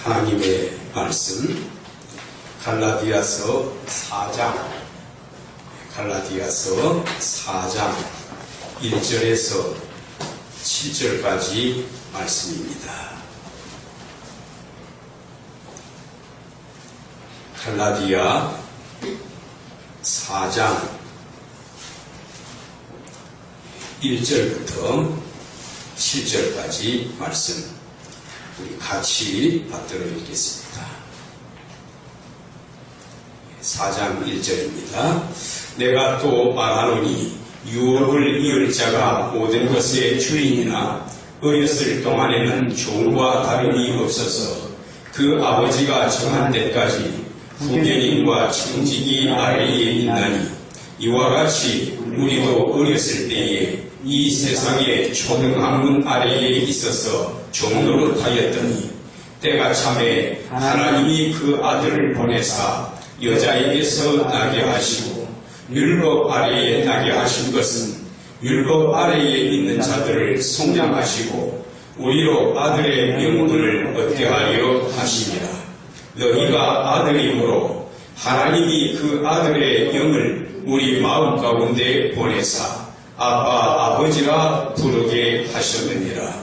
하나님의 말씀 갈라디아서 4장 1절에서 7절까지 말씀입니다. 갈라디아 4장 1절부터 7절까지 말씀 우리 같이 받들어 읽겠습니다. 4장 1절입니다. 내가 또 말하노니 유업을 이을 자가 모든 것의 주인이나 어렸을 동안에는 종과 다름이 없어서 그 아버지가 정한 때까지 후견인과 청지기 아래에 있나니 이와 같이 우리도 어렸을 때에 이 세상의 초등학문 아래에 있어서 종노릇 하였더니 때가 참에 하나님이 그 아들을 보내사 여자에게서 나게 하시고 율법 아래에 나게 하신 것은 율법 아래에 있는 자들을 속량하시고 우리로 아들의 명분을 얻게 하려 하심이라. 너희가 아들이므로 하나님이 그 아들의 영을 우리 마음 가운데 보내사 아빠 아버지라 부르게 하셨느니라.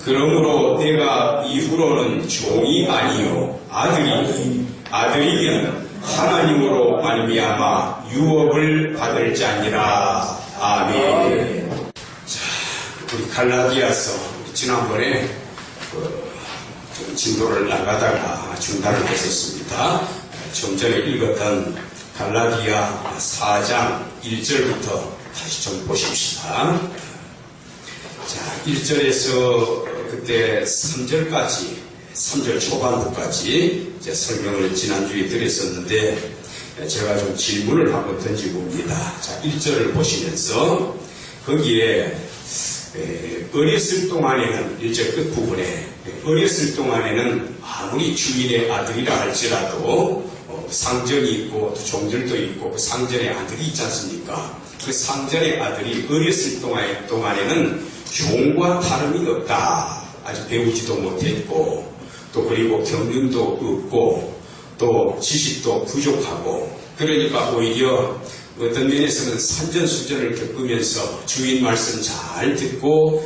그러므로 내가 이후로는 종이 아니요 아들이니 아들이면 하나님으로 말미암아 유업을 받을 자니라. 아멘. 자, 우리 갈라디아서 지난번에 좀 진도를 나가다가 중단을 했었습니다. 좀 전에 읽었던 갈라디아 4장 1절부터 다시 좀 보십시다. 자, 1절에서 그때 3절까지 3절 초반부까지 이제 설명을 지난주에 드렸었는데 제가 좀 질문을 한번 던지봅니다. 자, 1절을 보시면서 거기에 어렸을 동안에는 1절 끝부분에 어렸을 동안에는 아무리 주인의 아들이라 할지라도 상전이 있고 또 종들도 있고 그 상전의 아들이 있지 않습니까? 그 상전의 아들이 어렸을 동안에는 종과 다름이 없다. 아직 배우지도 못했고 또 그리고 경륜도 없고 또 지식도 부족하고 그러니까 오히려 어떤 면에서는 산전수전을 겪으면서 주인 말씀 잘 듣고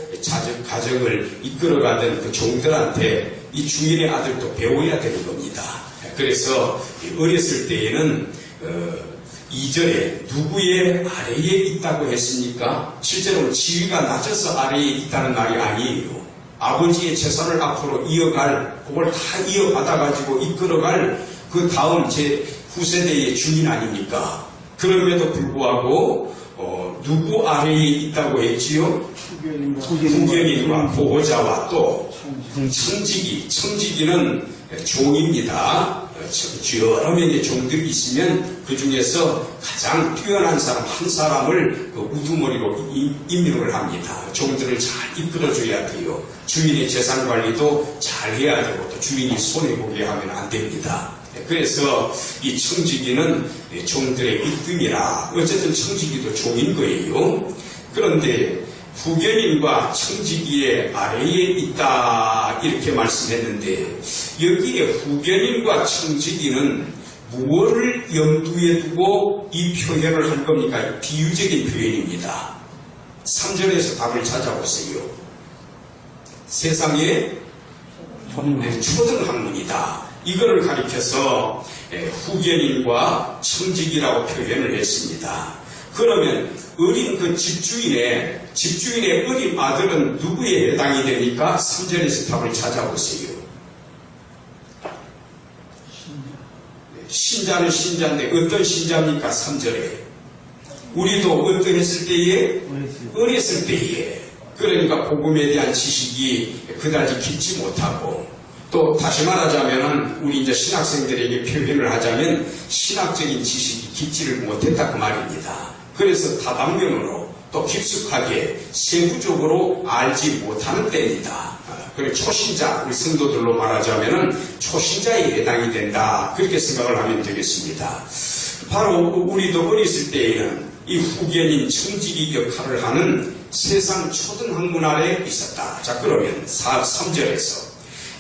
가정을 이끌어가던 그 종들한테 이 주인의 아들도 배워야 되는 겁니다. 그래서 어렸을 때에는 2절에 누구의 아래에 있다고 했습니까? 실제로 지위가 낮아서 아래에 있다는 말이 아니에요. 아버지의 재산을 앞으로 이어갈, 그걸 다 이어받아가지고 이끌어갈 그 다음 제 후세대의 주인 아닙니까? 그럼에도 불구하고 누구 아래에 있다고 했지요? 후견인과 보호자와 또 청지기는 종입니다. 여러 명의 종들이 있으면 그 중에서 가장 뛰어난 사람 한 사람을 우두머리로 임명을 합니다. 종들을 잘 이끌어줘야 돼요. 주인의 재산 관리도 잘 해야 되고 또 주인이 손해보게 하면 안 됩니다. 그래서 이 청지기는 종들의 1등이라 어쨌든 청지기도 종인 거예요. 그런데 후견인과 청지기의 아래에 있다 이렇게 말씀했는데 여기에 후견인과 청지기는 무엇을 염두에 두고 이 표현을 한 겁니까? 비유적인 표현입니다. 3절에서 답을 찾아보세요. 세상의 초등학문이다. 이거를 가리켜서 후견인과 청지기라고 표현을 했습니다. 그러면 어린 그 집주인의 어린 아들은 누구에 해당이 됩니까? 3절에서 답을 찾아보세요. 신자는 신자인데 어떤 신자입니까? 3절에 우리도 어떠했을 때에? 어렸을 때에. 그러니까 복음에 대한 지식이 그다지 깊지 못하고 또 다시 말하자면 우리 이제 신학생들에게 표현을 하자면 신학적인 지식이 깊지를 못했다 그 말입니다. 그래서 다방면으로 또 깊숙하게 세부적으로 알지 못하는 때입니다. 그리고 초신자, 우리 성도들로 말하자면 초신자에 해당이 된다. 그렇게 생각을 하면 되겠습니다. 바로 우리도 어렸을 때에는 이 후견인 청지기 역할을 하는 세상 초등학문 아래 있었다. 자, 그러면 3절에서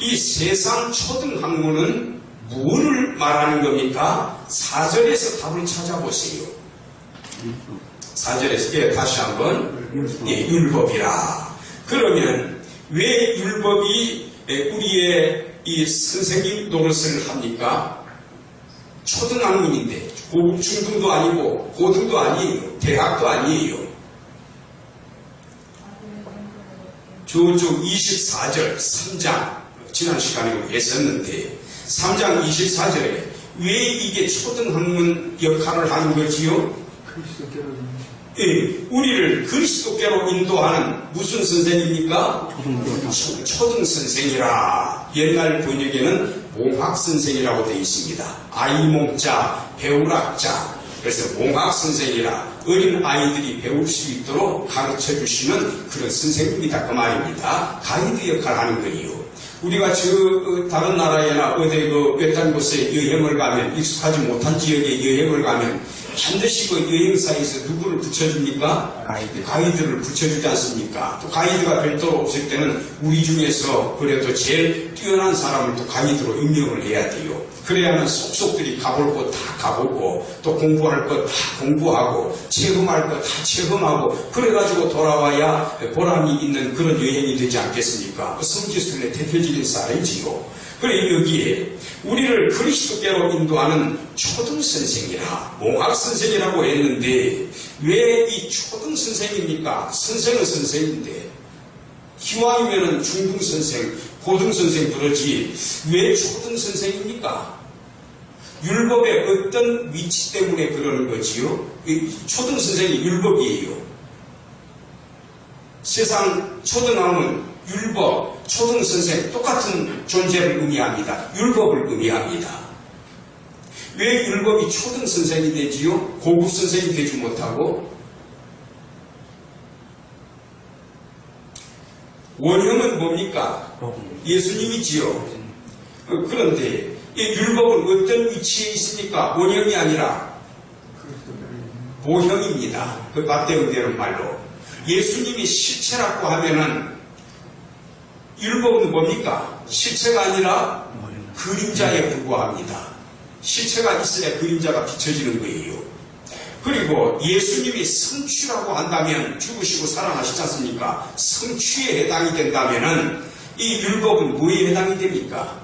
이 세상 초등학문은 무엇을 말하는 겁니까? 4절에서 답을 찾아보세요. 4절에서 다시 한번 율법이라. 그러면 왜 율법이 우리의 이 선생님 노릇을 합니까? 초등학문인데 고급 중등도 아니고 고등도 아니에요. 대학도 아니에요. 저쪽 24절 3장 지난 시간에 했었는데 3장 24절에 왜 이게 초등학문 역할을 하는 거지요? 우리를 그리스도께로 인도하는 무슨 선생입니까? 초등선생이라. 옛날 번역에는 몽학선생이라고 되어 있습니다. 아이몽자, 배울학자. 그래서 몽학선생이라 어린 아이들이 배울 수 있도록 가르쳐 주시는 그런 선생님이다 그 말입니다. 가이드 역할을 하는 거예요. 우리가 다른 나라에나 어디 외딴 곳에 여행을 가면 익숙하지 못한 지역에 여행을 가면 반드시 그 여행사에서 누구를 붙여줍니까? 가이드를 붙여주지 않습니까? 또 가이드가 별도로 없을 때는 우리 중에서 그래도 제일 뛰어난 사람을 또 가이드로 임명을 해야 돼요. 그래야만 속속들이 가볼 것 다 가보고 또 공부할 것 다 공부하고 체험할 것 다 체험하고 그래가지고 돌아와야 보람이 있는 그런 여행이 되지 않겠습니까? 성지순례 대표적인 사례지요. 그래 여기에 우리를 그리스도께로 인도하는 초등선생이라 몽학선생이라고 했는데 왜 이 초등선생입니까? 선생은 선생인데 기왕이면은 중등선생, 고등선생 그러지 왜 초등선생입니까? 율법의 어떤 위치 때문에 그러는 거지요? 초등선생이 율법이에요. 세상 초등학은 율법, 초등선생 똑같은 존재를 의미합니다. 율법을 의미합니다. 왜 율법이 초등선생이 되지요? 고급선생이 되지 못하고? 원형은 뭡니까? 예수님이지요. 그런데 이 율법은 어떤 위치에 있습니까? 원형이 아니라 모형입니다. 그 맞대응 되는 말로. 예수님이 실체라고 하면은 율법은 뭡니까? 실체가 아니라 그림자에 불과합니다. 실체가 있어야 그림자가 비춰지는 거예요. 그리고 예수님이 성취라고 한다면 죽으시고 살아나시지 않습니까? 성취에 해당이 된다면은 이 율법은 뭐에 해당이 됩니까?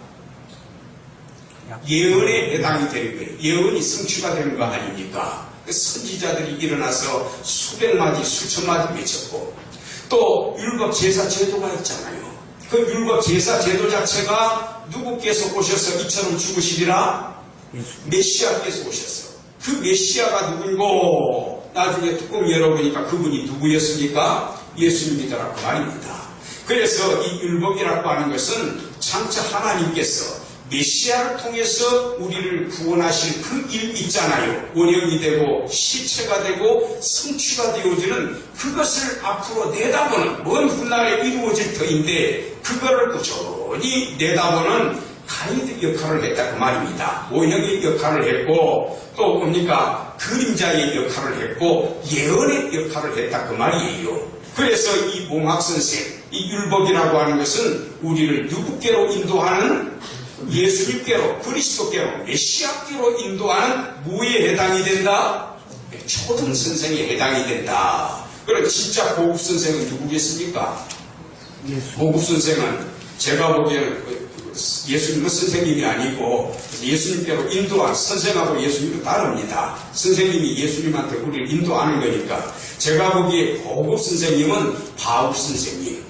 예언에 해당이 되는 거예요. 예언이 성취가 되는 거 아닙니까? 선지자들이 일어나서 수백 마디, 수천 마디 외쳤고 또 율법 제사 제도가 있잖아요. 그 율법 제사 제도 자체가 누구께서 오셔서 이처럼 죽으시리라? 메시아께서 오셨어. 그 메시아가 누군고 나중에 뚜껑 열어보니까 그분이 누구였습니까? 예수님이더라 그 말입니다. 그래서 이 율법이라고 하는 것은 장차 하나님께서 메시아를 통해서 우리를 구원하실 그 일 있잖아요. 원형이 되고 실체가 되고 성취가 되어지는 그것을 앞으로 내다보는 먼 훗날에 이루어질 터인데 그거를 꾸준히 내다보는 가이드 역할을 했다 그 말입니다. 모형의 역할을 했고 또 뭡니까? 그림자의 역할을 했고 예언의 역할을 했다 그 말이에요. 그래서 이 몽학선생, 이 율법이라고 하는 것은 우리를 누구께로 인도하는 예수님께로, 그리스도께로, 메시아께로 인도하는 무에 해당이 된다? 초등선생에 해당이 된다. 그럼 진짜 고급선생은 누구겠습니까? 고급선생은 제가 보기에는 예수님은 선생님이 아니고 예수님께로 인도한 선생하고 예수님은 다릅니다. 선생님이 예수님한테 우리를 인도하는 거니까 제가 보기에 고급 선생님은 바울 선생님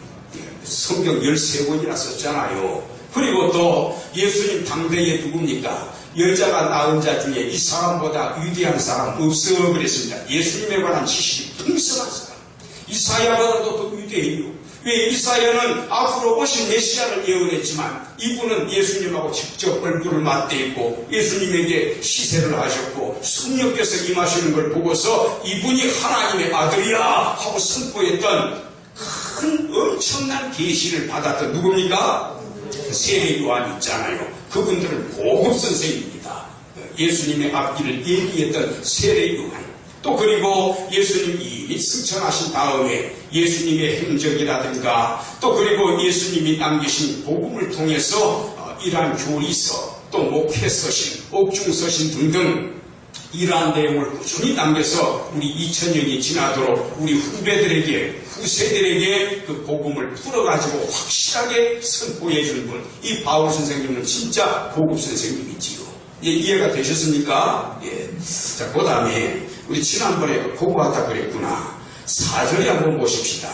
성경 13권이나 썼잖아요. 그리고 또 예수님 당대에 누굽니까? 여자가 낳은 자 중에 이 사람보다 위대한 사람 없어 그랬습니다. 예수님에 관한 지식이 풍성한 사람. 이사야보다도 더 위대해요. 왜 이사야는 앞으로 오신 메시아를 예언했지만 이분은 예수님하고 직접 얼굴을 맞대있고 예수님에게 시세를 하셨고 성령께서 임하시는 걸 보고서 이분이 하나님의 아들이야 하고 선포했던 큰 엄청난 계시를 받았던 누굽니까? 세례 요한 있잖아요. 그분들은 고급 선생입니다. 예수님의 앞길을 얘기했던 세례 요한. 또 그리고 예수님이 승천하신 다음에 예수님의 행적이라든가 또 그리고 예수님이 남기신 복음을 통해서 이러한 교리서 또 목회서신, 옥중서신 등등 이러한 내용을 꾸준히 남겨서 우리 2000년이 지나도록 우리 후배들에게 후세들에게 그 복음을 풀어가지고 확실하게 선포해 주는 분, 이 바울 선생님은 진짜 고급 선생님이지요. 예, 이해가 되셨습니까? 예. 자, 그 다음에 우리 지난번에 고고하다 그랬구나. 4절에 한번 보십시다.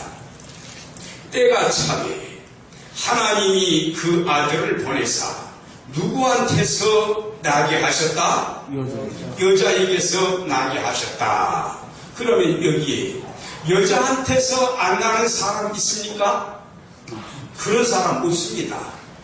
때가 차게 하나님이 그 아들을 보내사 누구한테서 나게 하셨다? 여자에게서 나게 하셨다. 그러면 여기에 여자한테서 안 나는 사람 있습니까? 그런 사람 없습니다.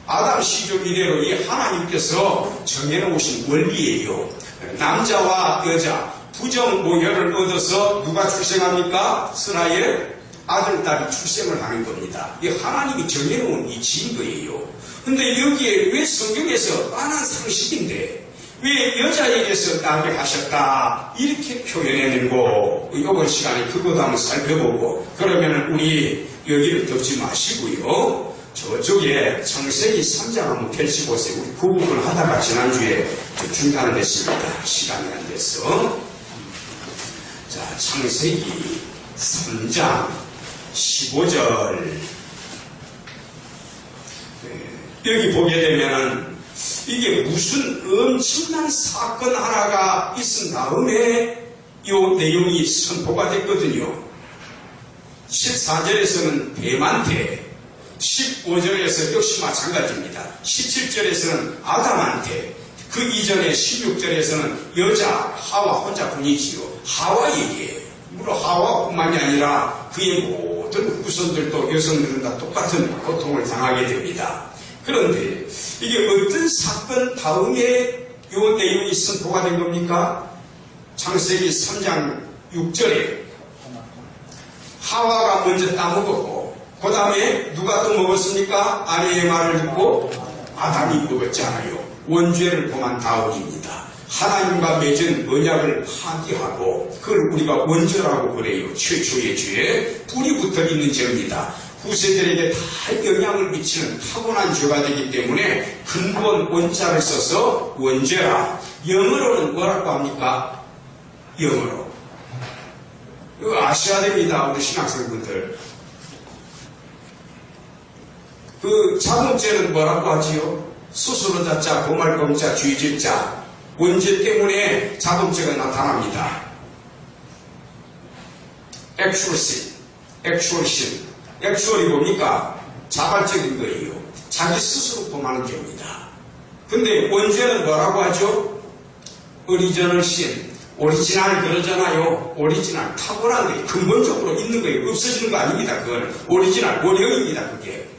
아담 시조 이래로 이 하나님께서 정해놓으신 원리예요. 남자와 여자 부정 모혈을 얻어서 누가 출생합니까? 스라엘 아들, 딸이 출생을 하는 겁니다. 이 하나님이 정해놓은 이 지인 거예요. 근데 여기에 왜 성경에서 뻔한 상식인데 왜 여자에게서 나게 하셨다 이렇게 표현해내고 이번 시간에 그것도 한번 살펴보고 그러면 우리 여기를 덮지 마시고요. 저쪽에 창세기 3장 한번 펼치보세요. 우리 그 부분 하다가 지난주에 중단을 했습니다. 시간이 안 돼서. 자, 창세기 3장 15절. 여기 보게 되면은 이게 무슨 엄청난 사건 하나가 있은 다음에 이 내용이 선포가 됐거든요. 14절에서는 뱀한테, 15절에서 역시 마찬가지입니다. 17절에서는 아담한테, 그 이전에 16절에서는 여자 하와 혼자뿐이지요. 하와에게, 물론 하와뿐만이 아니라 그의 모든 후손들도 여성들은 다 똑같은 고통을 당하게 됩니다. 그런데 이게 어떤 사건 다음에 이 내용이 선포가 된 겁니까? 창세기 3장 6절에 하와가 먼저 따먹었고 그 다음에 누가 또 먹었습니까? 아내의 말을 듣고 아담이 먹었잖아요. 원죄를 범한 다음입니다. 하나님과 맺은 언약을 파기하고 그걸 우리가 원죄라고 그래요. 최초의 죄에 뿌리 붙어 있는 죄입니다. 후세들에게 다 영향을 미치는 타고난 죄가 되기 때문에 근본 원자를 써서 원죄라. 영어로는 뭐라고 합니까? 영어로. 이거 아셔야 됩니다. 우리 신학생분들. 그 자범죄는 뭐라고 하지요? 스스로 자자, 범할범자, 죄질자. 원죄 때문에 자범죄가 나타납니다. actual sin, actual sin. 액츄얼이 뭡니까? 자발적인 거예요. 자기 스스로 범하는 죄입니다. 근데 원죄는 뭐라고 하죠? 오리지널 신, 오리지널 그러잖아요. 오리지널, 타고난 거예요. 근본적으로 있는 거예요. 없어지는 거 아닙니다. 그거는 오리지널, 원형입니다. 그게.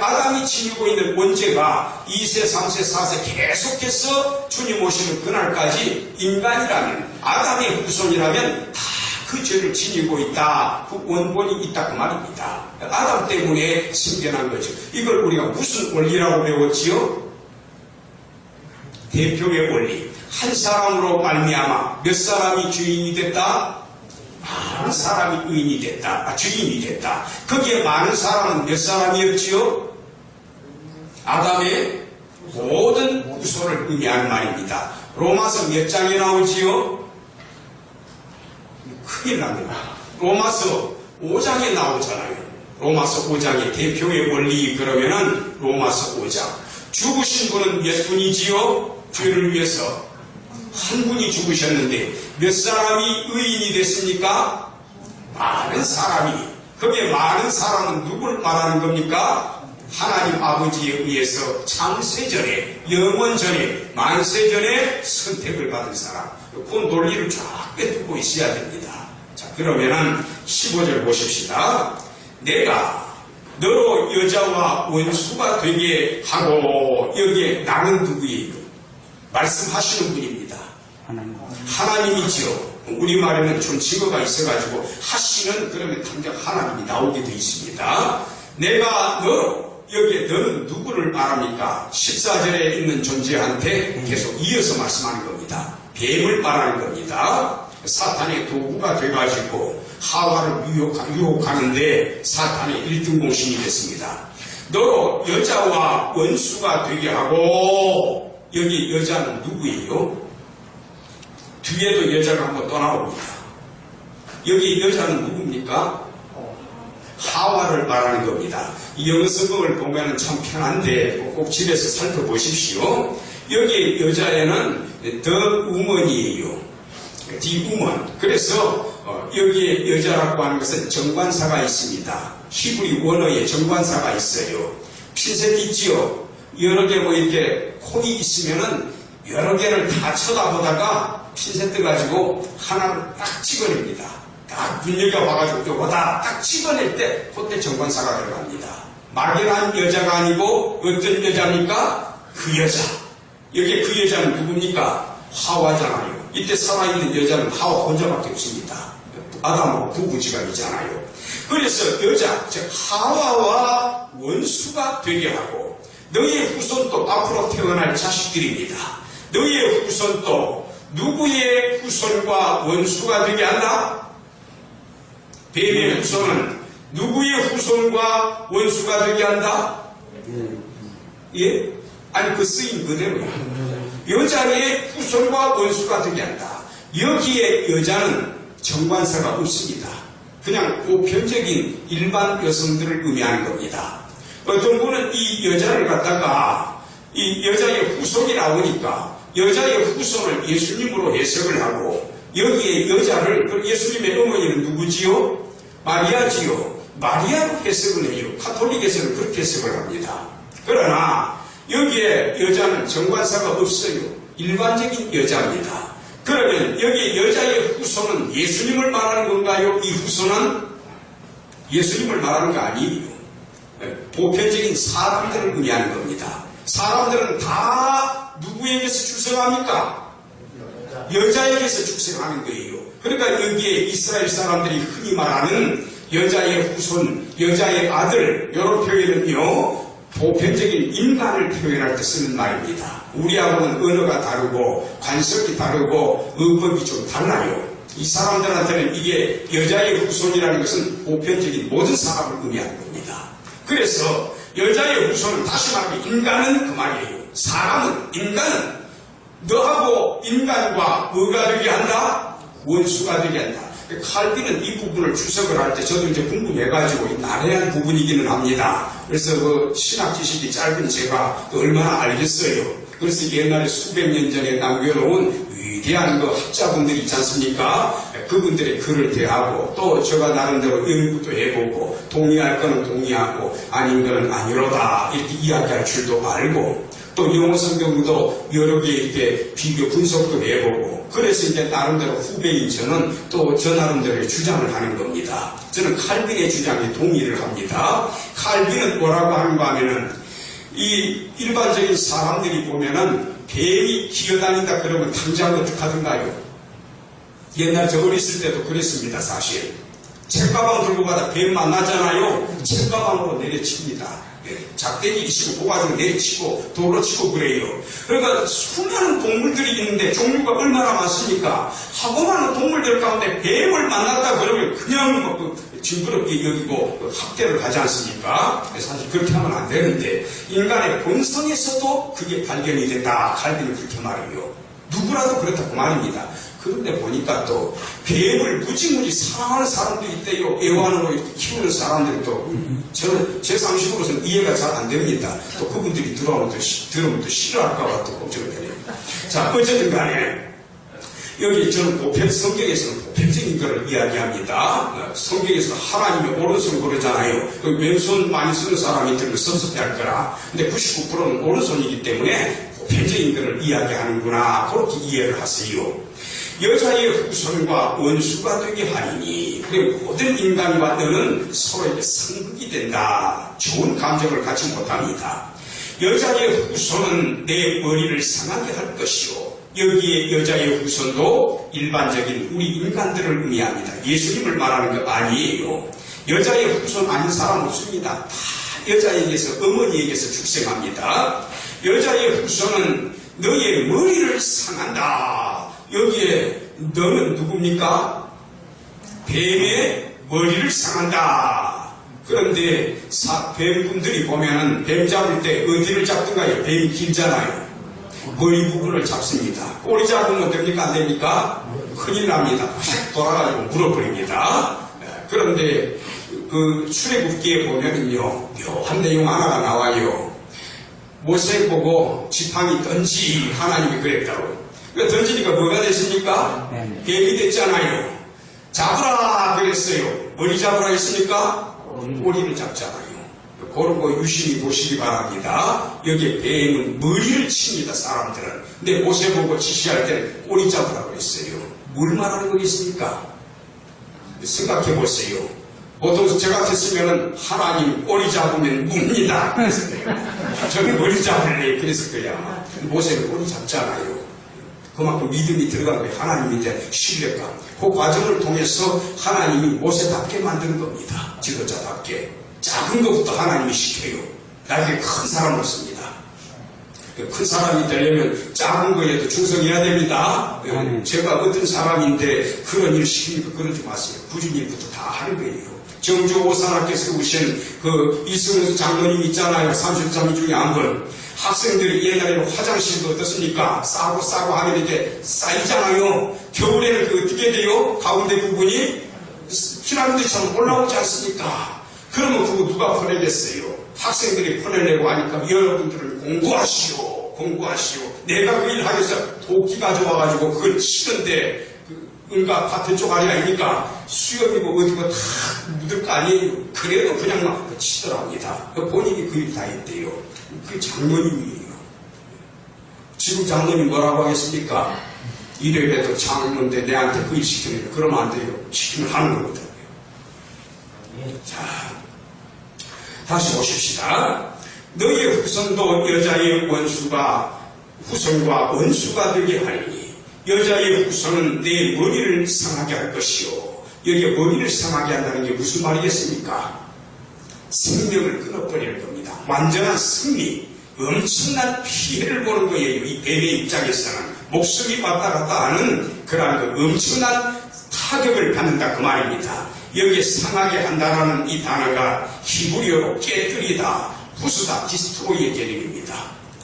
아담이 지니고 있는 원죄가 2세, 3세, 4세 계속해서 주님 오시는 그날까지 인간이라면, 아담의 후손이라면 다 그 죄를 지니고 있다. 그 원본이 있다. 그 말입니다. 아담 때문에 생겨난 거죠. 이걸 우리가 무슨 원리라고 배웠지요? 대표의 원리. 한 사람으로 말미암아 몇 사람이 주인이 됐다? 많은 사람이 의인이 됐다. 주인이 됐다. 거기에 많은 사람은 몇 사람이었지요? 아담의 모든 후손을 의미하는 말입니다. 로마서 몇 장에 나오지요? 큰일 납니다. 로마서 5장에 나오잖아요. 로마서 5장의 대표의 원리 그러면은 로마서 5장. 죽으신 분은 몇 분이지요? 죄를 위해서 한 분이 죽으셨는데 몇 사람이 의인이 됐습니까? 많은 사람이. 거기에 많은 사람은 누굴 말하는 겁니까? 하나님 아버지에 의해서 창세전에, 영원전에, 만세전에 선택을 받은 사람. 그 논리를 쫙 빼두고 있어야 됩니다. 자, 그러면은 15절 보십시다. 내가 너로 여자와 원수가 되게 하고, 여기에 나는 누구예요? 말씀하시는 분입니다. 하나님이지요. 우리말에는 좀 증거가 있어가지고 하시는 그러면 당장 하나님이 나오게 되어 있습니다. 내가 너로, 여기에 너는 누구를 말합니까? 14절에 있는 존재한테 계속 이어서 말씀하는 겁니다. 뱀을 말하는 겁니다. 사탄의 도구가 돼가지고 하와를 유혹하는데 사탄의 1등 공신이 됐습니다. 너로 여자와 원수가 되게 하고, 여기 여자는 누구예요? 뒤에도 여자가 한번 또 나옵니다. 여기 여자는 누굽니까? 하와를 말하는 겁니다. 이 영어 성경을 보면 참 편한데 꼭 집에서 살펴보십시오. 여기 여자에는 the woman이에요. the woman. 그래서 여기에 여자라고 하는 것은 정관사가 있습니다. 히브리 원어에 정관사가 있어요. 핀셋 있지요. 여러 개 뭐 이렇게 콘이 있으면은 여러 개를 다 쳐다보다가 핀셋 떠가지고 하나를 딱 찍어냅니다. 딱 눈여겨 봐가지고 요거다 딱 찍어낼 때 그때 정관사가 들어갑니다. 막연한 여자가 아니고 어떤 여자입니까? 그 여자. 여기에 그 여자는 누굽니까? 하와잖아요. 이때 살아있는 여자는 하와 혼자밖에 없습니다. 아담하고 부부지간이잖아요. 그래서 여자, 즉 하와와 원수가 되게 하고, 너희의 후손도 앞으로 태어날 자식들입니다. 너희의 후손도 누구의 후손과 원수가 되게 한다? 뱀의 후손은 누구의 후손과 원수가 되게 한다? 예? 아니 그 쓰임 그대로요. 여자의 후손과 원수가 되게 한다. 여기에 여자는 정관사가 없습니다. 그냥 보편적인 일반 여성들을 의미하는 겁니다. 어떤 분은 이 여자를 갖다가 이 여자의 후손이 나오니까 여자의 후손을 예수님으로 해석을 하고, 여기에 여자를, 예수님의 어머니는 누구지요? 마리아지요. 마리아로 해석을 해요. 카톨릭에서는 그렇게 해석을 합니다. 그러나 여기에 여자는 정관사가 없어요. 일반적인 여자입니다. 그러면 여기 여자의 후손은 예수님을 말하는 건가요? 이 후손은 예수님을 말하는 거 아니에요. 보편적인 사람들을 의미하는 겁니다. 사람들은 다 누구에게서 출생합니까? 여자에게서 출생하는 거예요. 그러니까 여기에 이스라엘 사람들이 흔히 말하는 여자의 후손, 여자의 아들, 이런 표현은요, 보편적인 인간을 표현할 때 쓰는 말입니다. 우리하고는 언어가 다르고 관습이 다르고 의법이 좀 달라요. 이 사람들한테는 이게 여자의 후손이라는 것은 보편적인 모든 사람을 의미하는 겁니다. 그래서 여자의 후손은 다시 말하면 인간은 그 말이에요. 사람은, 인간은 너하고 인간과 뭐가 되게 한다? 원수가 되게 한다. 칼빈은 이 부분을 주석을 할 때 저도 이제 궁금해가지고 난해한 부분이기는 합니다. 그래서 그 신학 지식이 짧은 제가 얼마나 알겠어요. 그래서 옛날에 수백 년 전에 남겨놓은 위대한 그 학자분들이 있지 않습니까? 그분들의 글을 대하고 또 제가 나름대로 연구도 해보고 동의할 거는 동의하고 아닌 거는 아니로다 이렇게 이야기할 줄도 알고 또 영어 성경도 여러 개 이렇게 비교 분석도 해보고 그래서 이제 나름대로 후배인 저는 또 저 나름대로의 주장을 하는 겁니다. 저는 칼빈의 주장에 동의를 합니다. 칼빈은 뭐라고 하는가 하면은 이 일반적인 사람들이 보면은 뱀이 기어다닌다 그러면 당장 어떡하던가요? 옛날 저 어렸을 때도 그랬습니다. 사실 책가방 들고 가다 뱀 만나잖아요. 책가방으로 내려칩니다. 작대기 치고 고가지고 내리치고 돌로 치고 그래요. 그러니까 수많은 동물들이 있는데 종류가 얼마나 많습니까? 하고 많은 동물들 가운데 뱀을 만났다 그러면 그냥 뭐 징그럽게 여기고 학대를 하지 않습니까? 사실 그렇게 하면 안 되는데 인간의 본성에서도 그게 발견이 된다. 칼빈은 그렇게 말해요. 누구라도 그렇다고 말입니다. 그런데 보니까 또 뱀을 무지무지 사랑하는 사람도 있대요. 애완으로 키우는 사람들이 또 저는 제 상식으로서는 이해가 잘 안 됩니다. 또 그분들이 들으면 또 싫어할까봐 또 걱정이 되네요. 자, 어쨌든 간에 여기 저는 성경에서는 보편적인 것을 이야기합니다. 성경에서는 하나님의 오른손 그러잖아요. 왼손 많이 쓰는 사람이 들으면 섭섭해할 거라. 근데 99%는 오른손이기 때문에 보편적인 것을 이야기하는구나. 그렇게 이해를 하세요. 여자의 후손과 원수가 되게 하리니 모든 인간과 너는 서로에게 상극이 된다. 좋은 감정을 갖지 못합니다. 여자의 후손은 내 머리를 상하게 할 것이요. 여기에 여자의 후손도 일반적인 우리 인간들을 의미합니다. 예수님을 말하는 거 아니에요. 여자의 후손 아닌 사람 없습니다. 다 여자에게서 어머니에게서 출생합니다. 여자의 후손은 너의 머리를 상한다. 여기에 너는 누굽니까? 뱀의 머리를 상한다. 그런데 뱀분들이 보면은 뱀 잡을 때 어디를 잡든가요? 뱀이 길잖아요. 머리 부분을 잡습니다. 꼬리 잡으면 됩니까? 안 됩니까? 큰일 납니다. 확 돌아가지고 물어버립니다. 그런데 그 출애굽기에 보면은요, 묘한 내용 하나가 나와요. 모세 보고 지팡이 던지 하나님이 그랬다고. 던지니까 뭐가 됐습니까? 뱀이 됐잖아요. 잡으라 그랬어요. 머리 잡으라 했습니까? 꼬리를 잡잖아요. 그런 거 유심히 보시기 바랍니다. 여기에 뱀은 머리를 칩니다, 사람들은. 근데 모세 보고 지시할 때는 꼬리 잡으라 그랬어요. 뭘 말하는 거겠습니까? 생각해 보세요. 보통 저 같았으면 하나님 꼬리 잡으면 묵니다. 그랬을 거예요. 저는 머리 잡을래. 그랬을 거야. 모세는 꼬리 잡잖아요. 그만큼 믿음이 들어간 거예요. 하나님 밑에 신뢰감. 그 과정을 통해서 하나님이 모세답게 만드는 겁니다. 지도자답게. 작은 것부터 하나님이 시켜요. 나중에 큰 사람을 씁니다. 큰 사람이 되려면 작은 거에도 충성해야 됩니다. 제가 어떤 사람인데 그런 일 시키니까 그러지 마세요. 굳은 일부터 다 하는 거예요. 정주 오산학교에서 오신 그 이승우 장로님 있잖아요. 33인 중에 한 분. 학생들이 옛날에는 화장실도 어떻습니까? 싸고 하면 이렇게 쌓이잖아요. 겨울에는 그 어떻게 돼요? 가운데 부분이 피라미드처럼 올라오지 않습니까? 그러면 그거 누가 퍼내겠어요? 학생들이 퍼내려고 하니까 여러분들은 공부하시오. 내가 그 일 하기 위해서 도끼 가져와가지고 그걸 치는데 은가 밭에 쪽 아니 아닙니까? 수염이고 어디고 다 묻을 거 아니에요. 그래도 그냥 막 치더랍니다. 본인이 그 일 다 했대요. 그게 장로님이에요. 지금 장로님 뭐라고 하겠습니까? 이래봬도 장로인데 내한테 그 일 시키는 거 그러면 안 돼요. 시키면 하는 거거든요. 자, 다시 보십시다. 너희의 후손도 여자의 후손과 원수가 되게 하리니 여자의 후손은 내 머리를 상하게 할 것이요. 여기에 머리를 상하게 한다는 게 무슨 말이겠습니까? 생명을 끊어버리는 겁니다. 완전한 승리, 엄청난 피해를 보는 거예요. 이 뱀의 입장에서는 목숨이 왔다 갔다 하는 그러한 그 엄청난 타격을 받는다 그 말입니다. 여기에 상하게 한다라는 이 단어가 히브리어로 깨뜨리다, 부수다, 디스트로이의 개념입니다.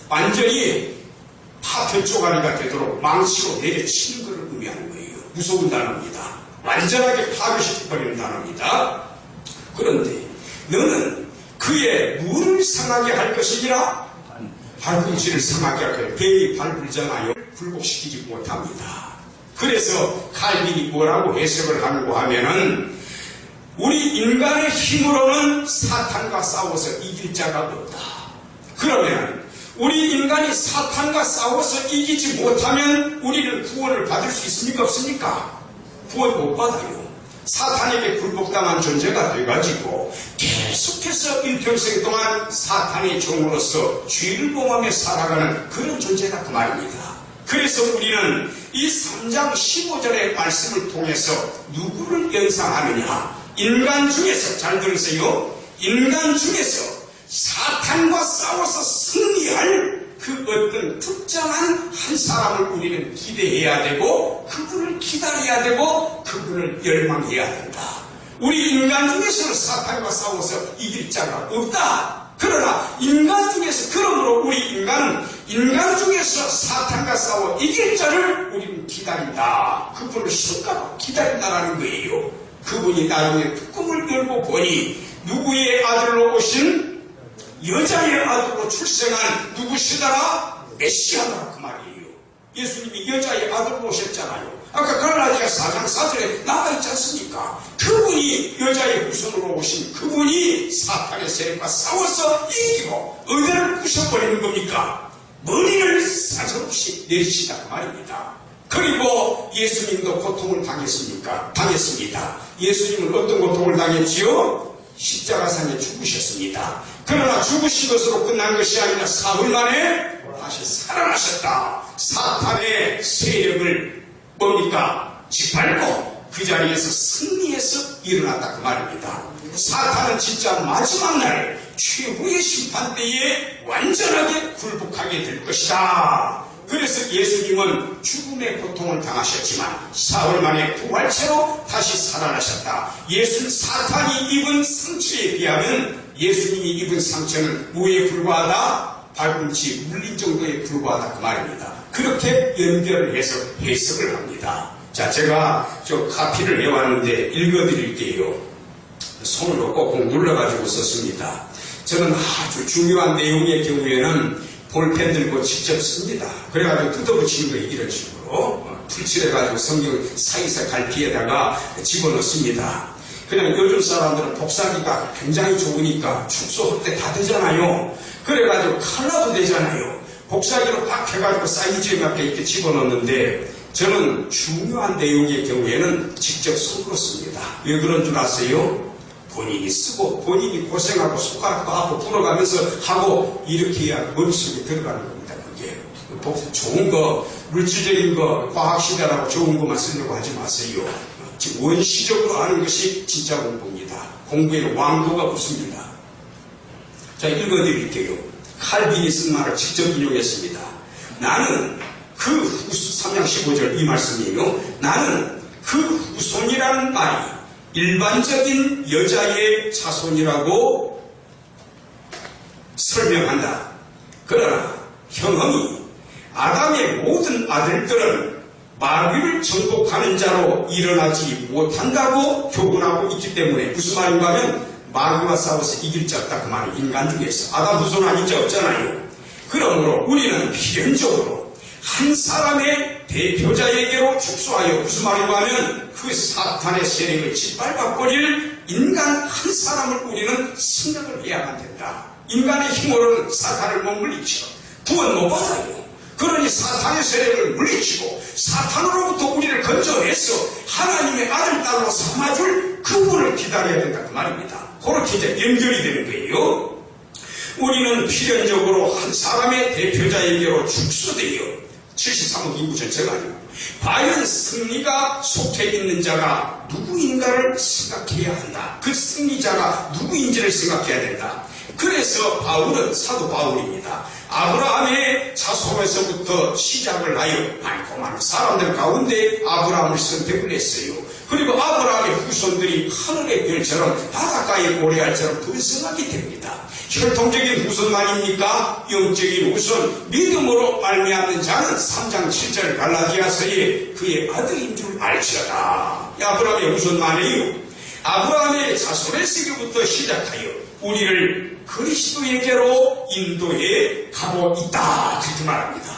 완전히 파편 쪼가리가 되도록 망치로 내려치는 것을 의미하는 거예요. 무서운 단어입니다. 완전하게 파괴시켜버리는 단어입니다. 그런데 너는 그의 물을 상하게 할 것이니라. 발꿈치를 상하게 할 거예요. 뱀이 발불잖아요. 굴복시키지 못합니다. 그래서 칼빈이 뭐라고 해석을 하는고 하면은 우리 인간의 힘으로는 사탄과 싸워서 이길 자가 없다. 그러면 우리 인간이 사탄과 싸워서 이기지 못하면 우리는 구원을 받을 수 있습니까? 없습니까? 구원 못 받아요. 사탄에게 굴복당한 존재가 돼가지고 계속해서 일평생 동안 사탄의 종으로서 죄를 범하며 살아가는 그런 존재다 그 말입니다. 그래서 우리는 이 3장 15절의 말씀을 통해서 누구를 연상하느냐? 인간 중에서, 잘 들으세요. 인간 중에서 사탄과 싸워서 승리할 그 어떤 특정한 한 사람을 우리는 기대해야 되고 그분을 기다려야 되고 그분을 열망해야 된다. 우리 인간 중에서는 사탄과 싸워서 이길 자가 없다. 그러나 인간 중에서, 그러므로 우리 인간은 인간 중에서 사탄과 싸워 이길 자를 우리는 기다린다. 그분을 순간 기다린다라는 거예요. 그분이 나중에 뚜껑을 열고 보니 누구의 아들로 오신 여자의 아들로 출생한 누구시더라? 메시아더라 그 말이에요. 예수님이 여자의 아들로 오셨잖아요. 아까 갈라디아 4장 4절에 나와 있지 않습니까? 그분이 여자의 후손으로 오신 그분이 사탄의 세력과 싸워서 이기고 어디를 부셔버리는 겁니까? 머리를 사정없이 내리시다 그 말입니다. 그리고 예수님도 고통을 당했습니다. 예수님은 어떤 고통을 당했지요? 십자가상에 죽으셨습니다. 그러나 죽으신 것으로 끝난 것이 아니라 사흘 만에 다시 살아나셨다. 사탄의 세력을 뭡니까? 짓밟고 그 자리에서 승리해서 일어났다 그 말입니다. 사탄은 진짜 마지막 날 최후의 심판 때에 완전하게 굴복하게 될 것이다. 그래서 예수님은 죽음의 고통을 당하셨지만 사흘 만에 부활체로 다시 살아나셨다. 사탄이 입은 상처에 비하면 예수님이 입은 상처는 뭐에 불과하다? 발꿈치 물린 정도에 불과하다 그 말입니다. 그렇게 연결을 해서 해석을 합니다. 자, 제가 저 카피를 해왔는데 읽어드릴게요. 손으로 꼭꼭 눌러가지고 썼습니다. 저는 아주 중요한 내용의 경우에는 볼펜 들고 직접 씁니다. 그래가지고 뜯어붙이는 거 이런 식으로 풀칠해가지고 성경 사이사 갈피에다가 집어넣습니다. 그냥 요즘 사람들은 복사기가 굉장히 좋으니까 축소할 때 다 되잖아요. 그래가지고 칼라도 되잖아요. 복사기로 딱 해가지고 사이즈에 맞게 이렇게 집어넣는데 저는 중요한 내용의 경우에는 직접 손으로 씁니다. 왜 그런 줄 아세요? 본인이 쓰고 본인이 고생하고 손가락도 앞으로 불어가면서 하고 이렇게 해야 머릿속에 들어가는 겁니다. 그게 좋은 거, 물질적인 거, 과학시대라고 좋은 것만 쓰려고 하지 마세요. 지금 원시적으로 하는 것이 진짜 공부입니다. 공부에는 왕도가 없습니다. 자, 읽어드릴게요. 칼빈이 쓴 말을 직접 인용했습니다. 나는 그 3장 15절 이 말씀이에요. 나는 그 후손이라는 말이 일반적인 여자의 자손이라고 설명한다. 그러나 형언이 아담의 모든 아들들은 마귀를 정복하는 자로 일어나지 못한다고 교훈하고 있기 때문에 무슨 말인가 하면 마귀와 싸워서 이길 자 없다 그 말이 인간 중에서 아담 후손 아닌 자 없잖아요. 그러므로 우리는 필연적으로 한 사람의 대표자에게로 축소하여 무슨 말인가 하면 그 사탄의 세력을 짓밟아버릴 인간 한 사람을 우리는 생각을 해야만 된다. 인간의 힘으로는 사탄을 못 물리쳐 구원 못 받아요. 그러니 사탄의 세력을 물리치고 사탄으로부터 우리를 건져내서 하나님의 아들 딸로 삼아줄 그분을 기다려야 된다 그 말입니다. 그렇게 이제 연결이 되는 거예요. 우리는 필연적으로 한 사람의 대표자에게로 축소되어 73억 인구 전체가 아니고 과연 승리가 속해 있는 자가 누구인가를 생각해야 한다. 그 승리자가 누구인지를 생각해야 된다. 그래서 바울은 사도 바울입니다. 아브라함의 자손에서부터 시작을 하여 많고 많은 사람들 가운데 아브라함을 선택을 했어요. 그리고 아브라함의 후손들이 하늘의 별처럼 바닷가의 모래알처럼 번성하게 됩니다. 혈통적인 후손만입니까? 영적인 후손 믿음으로 말미암는 자는 3장 7절 갈라디아서에 그의 아들인 줄 알지어다. 아브라함의 후손만이에요. 아브라함의 자손에서부터 시작하여 우리를 그리스도에게로 인도해 가고 있다. 그렇게 말합니다.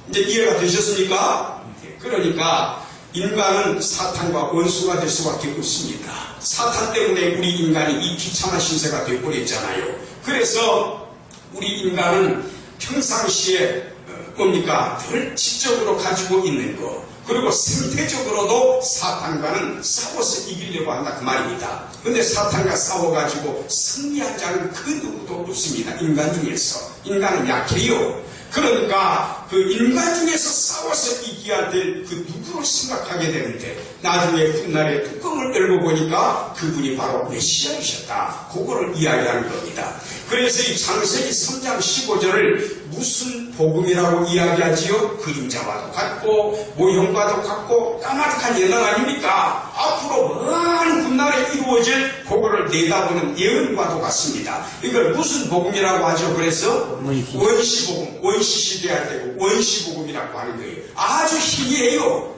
이제 이해가 되셨습니까? 그러니까 인간은 사탄과 원수가 될 수밖에 없습니다. 사탄 때문에 우리 인간이 이 비참한 신세가 되어버렸잖아요. 그래서 우리 인간은 평상시에 뭡니까? 늘 지적으로 가지고 있는 거, 그리고 생태적으로도 사탄과는 싸워서 이기려고 한다 그 말입니다. 근데 사탄과 싸워가지고 승리한 자는 그 누구도 없습니다. 인간 중에서. 인간은 약해요. 그러니까 그 인간 중에서 싸워서 이겨야 될 그 누구를 생각하게 되는데 나중에 훗날에 뚜껑을 열고 보니까 그분이 바로 메시아이셨다. 그거를 이야기하는 겁니다. 그래서 이 창세기 3장 15절을 무슨 복음이라고 이야기하지요? 그림자와도 같고 모형과도 같고 까마득한 예언 아닙니까? 앞으로 먼 훗날에 이루어질 그거를 내다보는 예언과도 같습니다. 이걸 무슨 복음이라고 하죠? 그래서 원시복음, 원시시대할 때고 원시복음이라고 하는 거예요. 아주 희미해요.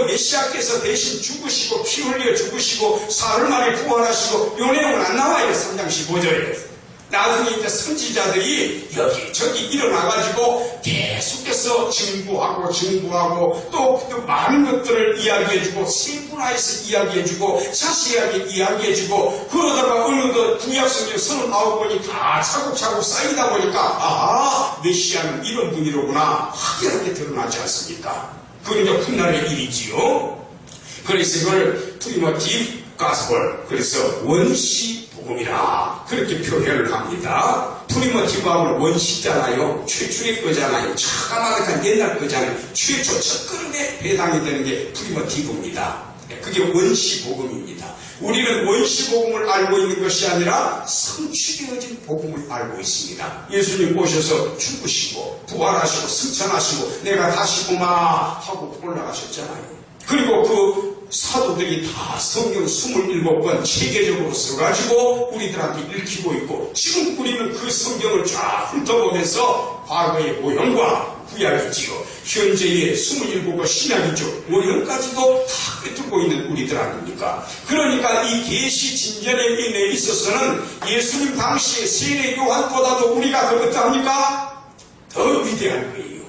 메시아께서 대신 죽으시고 피 흘려 죽으시고 사흘 만에 부활하시고 요 내용은 안 나와요. 3장 15절에. 나중에 이제 선지자들이 여기저기 일어나가지고 계속해서 증부하고 또 많은 것들을 이야기해주고 세분화해서 이야기해주고 자세하게 이야기해주고 그러다가 어느 구약성경 39권이 다 차곡차곡 쌓이다 보니까 아하 메시아는 이런 분이로구나 확연하게 드러나지 않습니까? 그건 이제 훗날의 일이지요. 그래서 이걸 프리머티브 가스벌, 그래서 원시 복음이라 그렇게 표현을 합니다. 프리머티브하면 원시잖아요. 최초의 거잖아요. 차가마득한 옛날 거잖아요. 최초 첫걸음에 해당이 되는 게 프리머티브입니다. 그게 원시복음입니다. 우리는 원시복음을 알고 있는 것이 아니라 성취되어진 복음을 알고 있습니다. 예수님 오셔서 죽으시고 부활하시고 승천하시고 내가 다시구마 하고 올라가셨잖아요. 그리고 그 사도들이 다 성경 27권 체계적으로 써가지고 우리들한테 읽히고 있고, 지금 우리는 그 성경을 쫙 훑어보면서 과거의 모형과 구약이지요, 현재의 27권 신약이죠, 모형까지도 다 꿰뚫고 있는 우리들 아닙니까? 그러니까 이 계시 진전의 인에 있어서는 예수님 당시의 세례 요한보다도 우리가 더 어떠합니까? 더 위대한 거예요.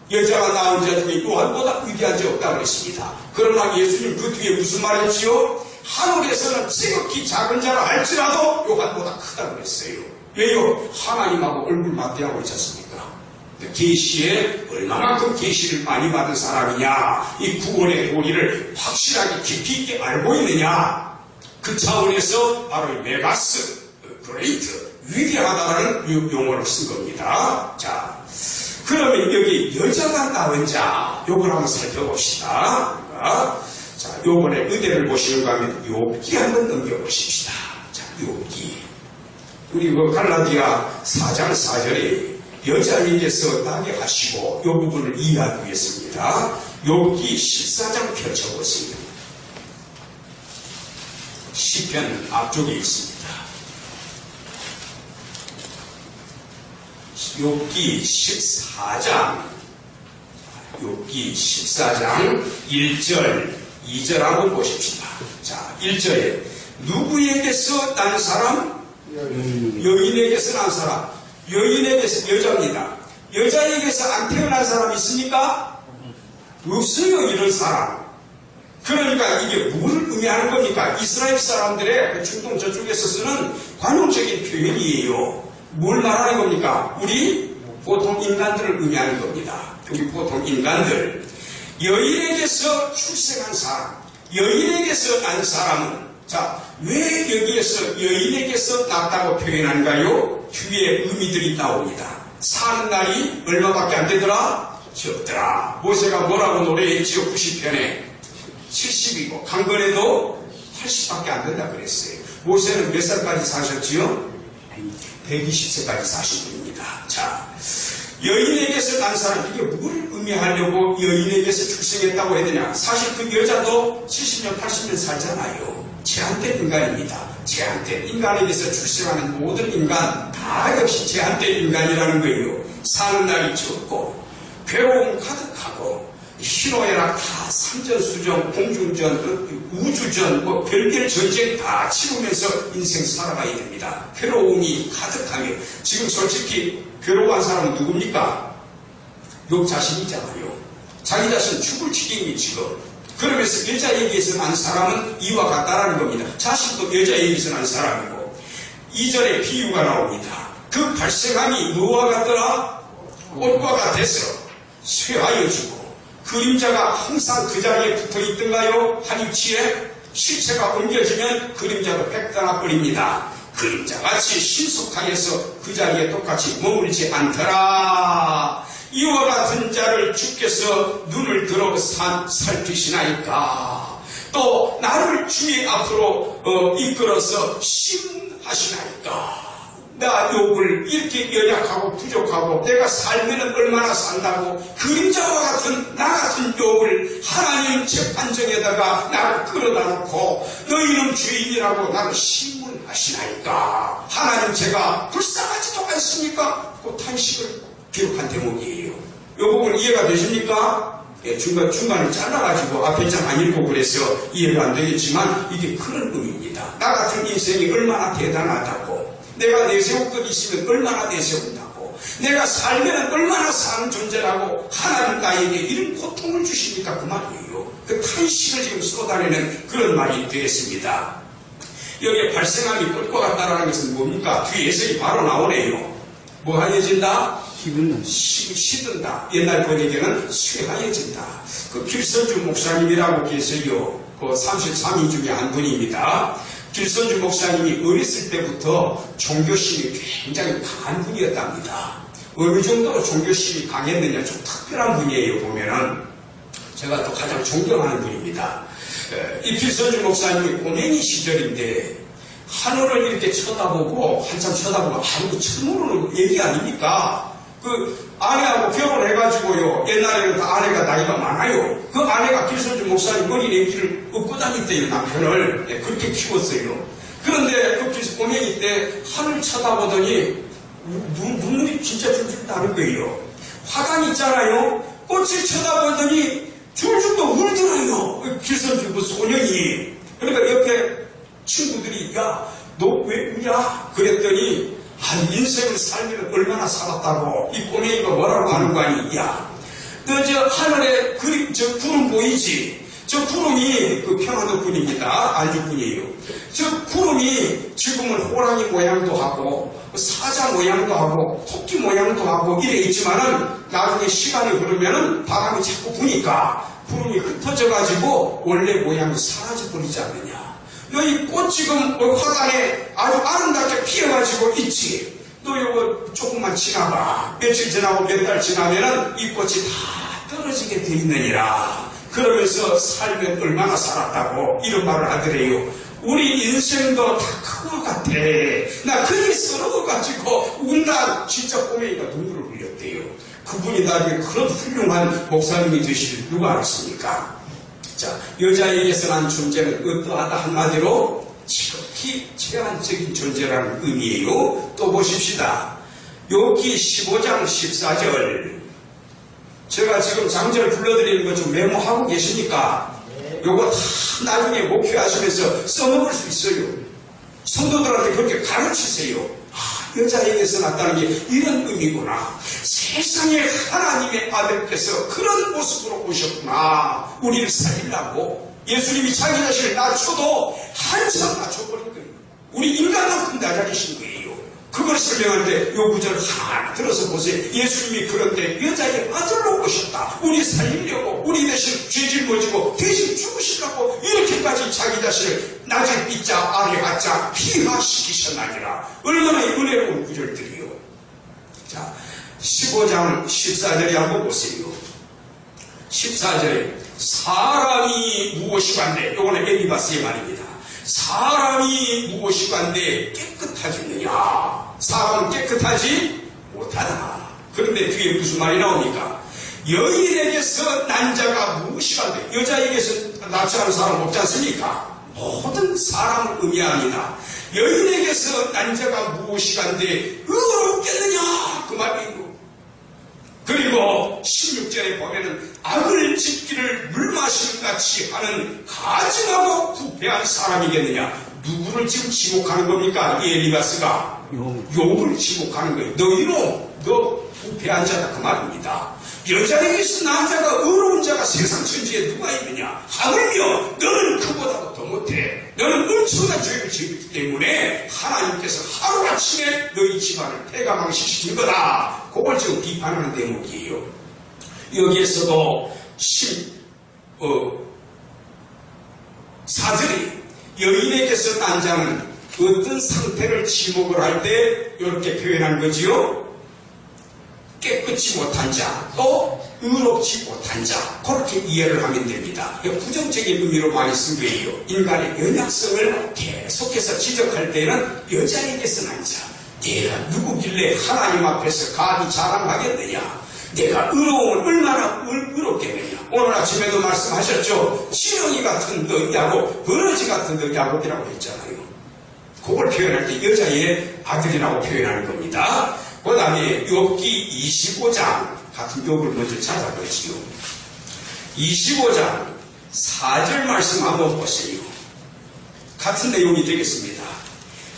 여자가 낳은 자 중에 요한보다 위대한 자 없다고 그랬습니다. 그러나 예수님 그 뒤에 무슨 말 했지요? 하늘에서는 지극히 작은 자라 할지라도 요한보다 크다고 그랬어요. 왜요? 하나님하고 얼굴 맞대하고 있지 않습니까? 계시에 얼마만큼 계시를 많이 받은 사람이냐, 이 구원의 도리를 확실하게 깊이 있게 알고 있느냐, 그 차원에서 바로 이 메가스, 그레이트, 위대하다라는 용어를 쓴 겁니다. 자, 그러면 여기 여자가 낳은 자, 요걸 한번 살펴봅시다. 자, 요번에 의대를 보시는가 하면 욥기 한번 넘겨보십시다. 자, 욥기. 우리 그 갈라디아 4장 4절에 여자에게서 나게 하시고 요 부분을 이해하기 위해서입니다. 욥기 14장 펼쳐보세요. 시편 앞쪽에 있습니다. 욥기 14장, 욥기 14장 1절, 2절 한번 보십시다. 자, 1절에 누구에게서 난 사람? 여인에게서 난 사람. 여인에게서, 여자입니다. 여자에게서 안 태어난 사람 있습니까? 없어요, 이런 사람. 그러니까 이게 뭘 의미하는 겁니까? 이스라엘 사람들의 중동 저쪽에서 쓰는 관용적인 표현이에요. 뭘 말하는 겁니까? 우리 보통 인간들을 의미하는 겁니다. 우리 보통 인간들. 여인에게서 출생한 사람, 여인에게서 난 사람은, 자, 왜 여기에서 여인에게서 났다고 표현한가요? 뒤에 의미들이 나옵니다. 사는 날이 얼마밖에 안 되더라? 적더라. 모세가 뭐라고 노래했지요? 90편에 70이고 강건에도 80밖에 안 된다 그랬어요. 모세는 몇 살까지 사셨지요? 120세까지 사신 분입니다. 자, 여인에게서 난 사람, 이게 뭘 의미하려고 여인에게서 출생했다고 해야 되냐? 사실 그 여자도 70년, 80년 살잖아요. 제한된 인간입니다. 제한된 인간에게서 출생하는 모든 인간 다 역시 제한된 인간이라는 거예요. 사는 날이 적고 괴로움 가득하고 희노애락 다 산전수전, 공중전, 우주전, 뭐 별별 전쟁 다 치르면서 인생 살아가야 됩니다. 괴로움이 가득하며, 지금 솔직히 괴로워한 사람은 누굽니까? 욥 자신이잖아요. 자기 자신 죽을 지경이 지금. 그러면서 여자에게서 난 사람은 이와 같다라는 겁니다. 자신도 여자에게서 난 사람이고, 2절에 비유가 나옵니다. 그 발생함이 뭐와 같더라? 꽃과 같아서 쇠하여지고, 그림자가 항상 그 자리에 붙어 있던가요? 한 위치에? 실체가 옮겨지면 그림자도 빽떠나 버립니다. 그림자같이 신속하여서 그 자리에 똑같이 머물지 않더라. 이와 같은 자를 주께서 눈을 들어 살피시나이까. 또 나를 주의 앞으로 이끌어서 심하시나이까. 나 욥을 이렇게 연약하고 부족하고 내가 살면은 얼마나 산다고 그림자와 같은 나 같은 욥을 하나님 재판정에다가 나를 끌어다 놓고 너희는 죄인이라고 나를 심문하시나이까. 하나님 제가 불쌍하지도 않습니까? 그 탄식을 기록한 대목이에요. 이 부분 이해가 되십니까? 예, 중간에 잘라가지고 앞에 장 안 읽고 그래서 이해가 안 되겠지만 이게 그런 의미입니다. 나 같은 인생이 얼마나 대단하다고, 내가 내세울 것 있으면 얼마나 내세운다고, 내가 살면 얼마나 사는 존재라고 하나님 나에게 이런 고통을 주십니까? 그 말이에요. 그 탄식을 지금 쏟아내는 그런 말이 되겠습니다. 여기에 발생함이 꽃과 같다라는 것은 뭡니까? 뒤에 해석이 바로 나오네요. 뭐 하여진다? 시든다. 옛날 번역에는 쇠하여진다. 그 길선주 목사님이라고 계세요. 그 33인 중에 한 분입니다. 길선주 목사님이 어렸을 때부터 종교심이 굉장히 강한 분이었답니다. 어느 정도로 종교심이 강했느냐, 좀 특별한 분이에요. 보면은 제가 또 가장 존경하는 분입니다. 이 필선주 목사님이 꼬맹이 시절인데 하늘을 이렇게 쳐다보고 한참 쳐다보고 아이고 처음으로는 얘기 아닙니까? 그 아내하고 결혼해가지고요. 옛날에는 그 아내가 나이가 많아요. 그 아내가 필선주 목사님 어린애기를 업고 다녔대요. 남편을. 네, 그렇게 키웠어요. 그런데 그 꼬맹이 때 하늘 쳐다보더니 눈물이 진짜 줄줄 나는 거예요. 화관 있잖아요. 꽃을 쳐다보더니 줄줄 또 울더라요. 필선주 그 소년이. 그러니까 옆에 친구들이 야 너 왜 우냐? 그랬더니 인생을 살면 얼마나 살았다고 이 꼬맹이가 뭐라고 하는 거 아니? 야 너 저 하늘에 저 구름 보이지? 저 구름이 그 평안도군입니다. 안주군이에요. 저 구름이 지금은 호랑이 모양도 하고 사자 모양도 하고 토끼 모양도 하고 이래 있지만은 나중에 시간이 흐르면은 바람이 자꾸 부니까 구름이 흩어져 가지고 원래 모양이 사라져 버리지 않느냐. 너 이 꽃 지금 화단에 아주 아름답게 피어가지고 있지. 너 이거 조금만 지나봐. 며칠 지나고 몇 달 지나면은 이 꽃이 다 떨어지게 돼 있느니라. 그러면서 살면 얼마나 살았다고 이런 말을 하더래요. 우리 인생도 다 그거 같아. 나 그게 썰어가지고 운다. 진짜 꼬맹이가 눈물을 흘렸대요. 그분이 나중에 그런 훌륭한 목사님이 되실 누가 알았습니까? 자, 여자에게서 난 존재는 어떠하다 한마디로 지극히 제한적인 존재라는 의미예요. 또 보십시다. 욥기 15장 14절. 제가 지금 장절 불러드리는 거 좀 메모하고 계시니까 요거 다 나중에 목회하시면서 써먹을 수 있어요. 성도들한테 그렇게 가르치세요. 여자에게서 났다는 게 이런 의미구나. 세상에 하나님의 아들께서 그런 모습으로 오셨구나. 우리를 살리려고 예수님이 자기 자신을 낮춰도 한참 낮춰버린 거예요. 우리 인간만큼 낮아지신 거예요. 그걸 설명할 때 요 구절 하나 들어서 보세요. 예수님이 그런데 여자의 아들로 오셨다. 우리 살리려고 우리 대신 죄 짊어지고 대신 죽으시려고 이렇게까지 자기 자신을 낮은 삐자 아래 아자 피하시키셨나니라. 얼마나 은혜로운 구절들이요. 자, 15장 14절에 한번 보세요. 14절에 사람이 무엇이간데, 요거는 엘리바스의 말입니다. 사람이 무엇이간데 깨끗하겠느냐. 사람은 깨끗하지 못하다. 그런데 뒤에 무슨 말이 나옵니까? 여인에게서 난자가 무엇이간데, 여자에게서 납치하는 사람 없지 않습니까? 모든 사람을 의미합니다. 여인에게서 난자가 무엇이간데 의롭겠느냐 그 말이고. 그리고 16절에 보면은 악을 짓기를 물 마시는 같이 하는 가증하고 부패한 사람이겠느냐. 누구를 지금 지목하는 겁니까? 이 엘리바스가 욥을 지목하는 거예요. 너 이놈, 너 부패한 자다 그 말입니다. 여자에게서 남자가 의로운 자가 세상 천지에 누가 있느냐. 하물며 너는 그보다도 더 못해. 너는 엄청난 죄를 지었기 때문에 하나님께서 하루아침에 너희 집안을 패가망시키신 거다. 그걸 지금 비판하는 대목이에요. 여기에서도 4절이 여인에게서 난 자는 어떤 상태를 지목을 할 때 이렇게 표현한 거지요. 깨끗이 못한 자, 또 의롭지 못한 자, 그렇게 이해를 하면 됩니다. 부정적인 의미로 많이 쓴 거예요. 인간의 연약성을 계속해서 지적할 때는 여자에게서 난 자, 내가 누구길래 하나님 앞에서 감히 자랑하겠느냐, 내가 의로움을 얼마나 의롭겠느냐. 오늘 아침에도 말씀하셨죠. 지렁이 같은 너 야곱, 버러지 같은 너 야곱이라고 했잖아요. 그걸 표현할 때 여자의 아들이라고 표현하는 겁니다. 그 다음에 욥기 25장 같은 욥을 먼저 찾아보시오. 25장 4절 말씀 한번 보세요. 같은 내용이 되겠습니다.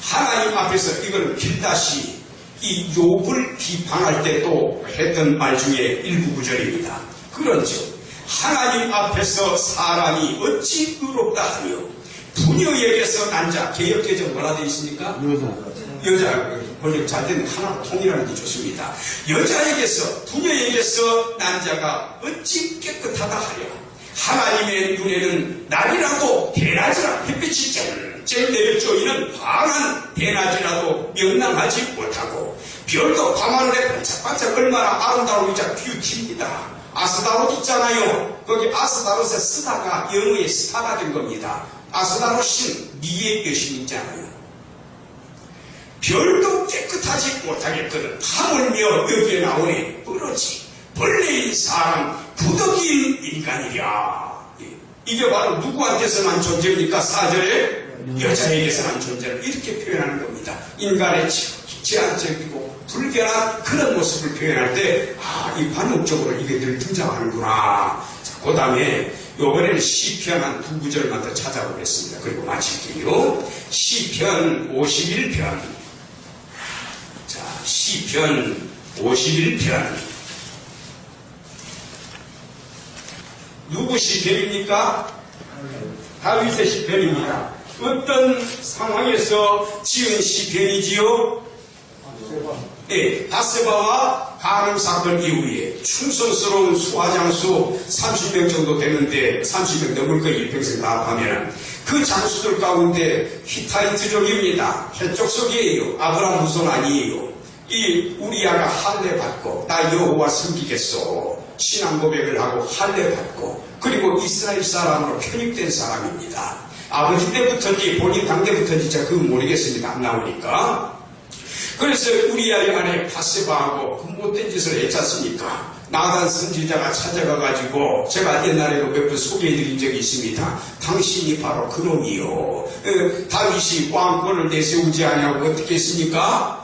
하나님 앞에서 이걸 빌다시 이 욥을 비판할 때 또 했던 말 중에 일부 구절입니다. 그런즉 하나님 앞에서 사람이 어찌 의롭다 하며 부녀에게서 난 자, 개역개정 뭐라 되어 있습니까? 여자 번역 잘 되는 하나 통일하는 게 좋습니다. 여자에게서 부녀에게서 난 자가 어찌 깨끗하다 하랴. 하나님의 눈에는 날이라도 대낮이라 햇빛이 쨍쨍 내릴 조이는 환한 대낮이라도 명랑하지 못하고 별도 밤하늘에 반짝반짝 얼마나 아름다움이자 뷰티입니다. 아스다롯 있잖아요. 거기 아스다롯에 쓰다가 영어의 스타가 된 겁니다. 아스다롯은 미의 여신이잖아요. 별도 깨끗하지 못하겠거든. 하물며 여기에 나오네. 버러지, 벌레인 사람, 부득이인 인간이랴. 이게 바로 누구한테서만 존재입니까? 4절에 여자에게서만 존재를 이렇게 표현하는 겁니다. 인간의 제한적이고 불결한 그런 모습을 표현할 때, 이 반복적으로 이게 늘 등장하는구나. 그 다음에 요번에는 시편 한 2구절만 더 찾아보겠습니다. 그리고 마칠게요. 시편 51편. 자, 시편 51편. 누구 시편입니까? 다윗의 시편입니다. 어떤 상황에서 지은 시편이지요? 예, 바세바와 간음 사건 이후에 충성스러운 수하장수 30명 정도 되는데 30명 넘을 거예요. 일평생 다 하면 그 장수들 가운데 히타이트족입니다. 헷족속이에요. 아브라함 후손 아니에요. 이 우리아가 할례 받고 나 여호와 섬기겠소 신앙 고백을 하고 할례 받고 그리고 이스라엘 사람으로 편입된 사람입니다. 아버지 때부터인지 본인 당대부터인지 제가 그건 모르겠습니다. 안 나오니까. 그래서 우리아의 아내 바세바하고 그 못된 짓을 했지 않습니까? 나단 선지자가 찾아가가지고 제가 옛날에도 몇 번 소개해드린 적이 있습니다. 당신이 바로 그놈이요. 다윗이 왕권을 내세우지 않냐고 어떻게 했습니까?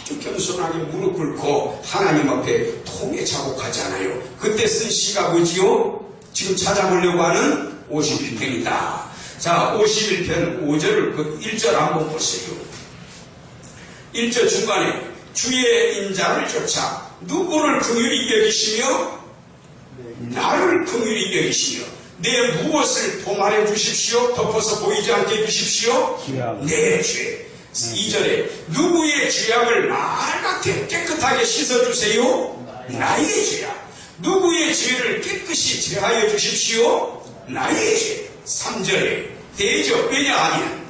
아주 겸손하게 무릎 꿇고 하나님 앞에 통에 자복하잖아요. 그때 쓴 시가 뭐지요? 지금 찾아보려고 하는 51편이다. 자, 51편 5절 그 1절 한번 보세요. 1절 중간에 주의 인자를 쫓아 누구를 긍휼히 여기시며 나를 긍휼히 여기시며 내 무엇을 도말해 주십시오. 덮어서 보이지 않게 해주십시오. 내 죄. 2절에 누구의 죄악을 말같이 깨끗하게 씻어주세요. 나의 죄악. 누구의 죄를 깨끗이 제하여 주십시오. 나의 죄. 3절에 대저 왜냐하면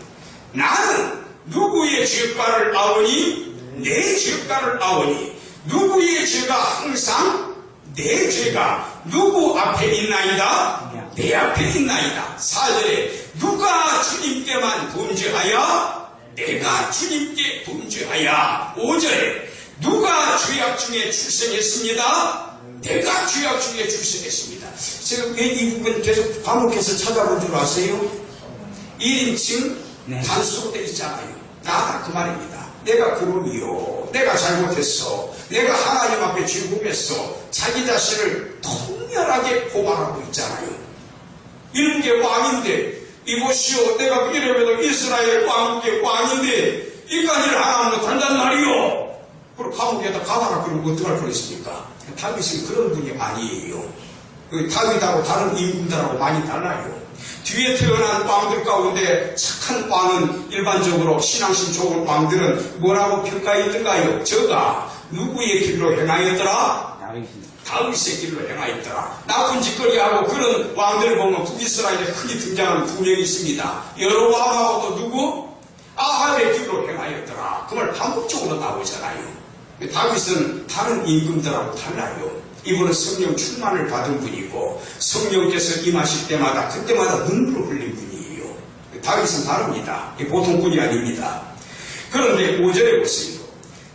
나는 누구의 죄가를 아오니 내 죄가를 아오니 누구의 죄가 항상 내 죄가 누구 앞에 있나이다? 내 앞에 있나이다. 4절에 누가 주님께만 범죄하여 내가 주님께 범죄하여. 5절에 누가 죄악 중에 출생했습니다? 내가 죄악 중에 출생했습니다. 제가 왜 이 부분 계속 반복해서 찾아본 줄 아세요? 1인칭 단수로 있잖아요. 나다 그 말입니다. 내가 그놈이요. 내가 잘못했어. 내가 하나님 앞에 죄범했어. 자기 자신을 통렬하게 고발하고 있잖아요. 일국의 왕인데 이보시오 내가 이래봬도 이스라엘 왕국의 왕인데 인간일 하나 못한단 말이요. 그리고 감옥에다 가봐라 그러면 어떡할 뻔했습니까? 다윗은 그런 분이 아니에요. 다윗하고 다른 임금들하고 많이 달라요. 뒤에 태어난 왕들 가운데 착한 왕은 일반적으로 신앙심 좋은 왕들은 뭐라고 평가했던가요? 저가 누구의 길로 행하였더라? 다윗의 길로 행하였더라. 나쁜 짓거리하고 그런 왕들을 보면 북이스라엘에 흔히 등장하는 두 명이 있습니다. 여로보암하고 또 누구? 아합의 길로 행하였더라. 그 말 반복적으로 나오잖아요. 다윗은 다른 임금들하고 달라요. 이분은 성령 충만을 받은 분이고 성령께서 임하실 때마다 그때마다 눈물을 흘린 분이에요. 다윗은 다릅니다. 보통 분이 아닙니다. 그런데 5절에 보세요.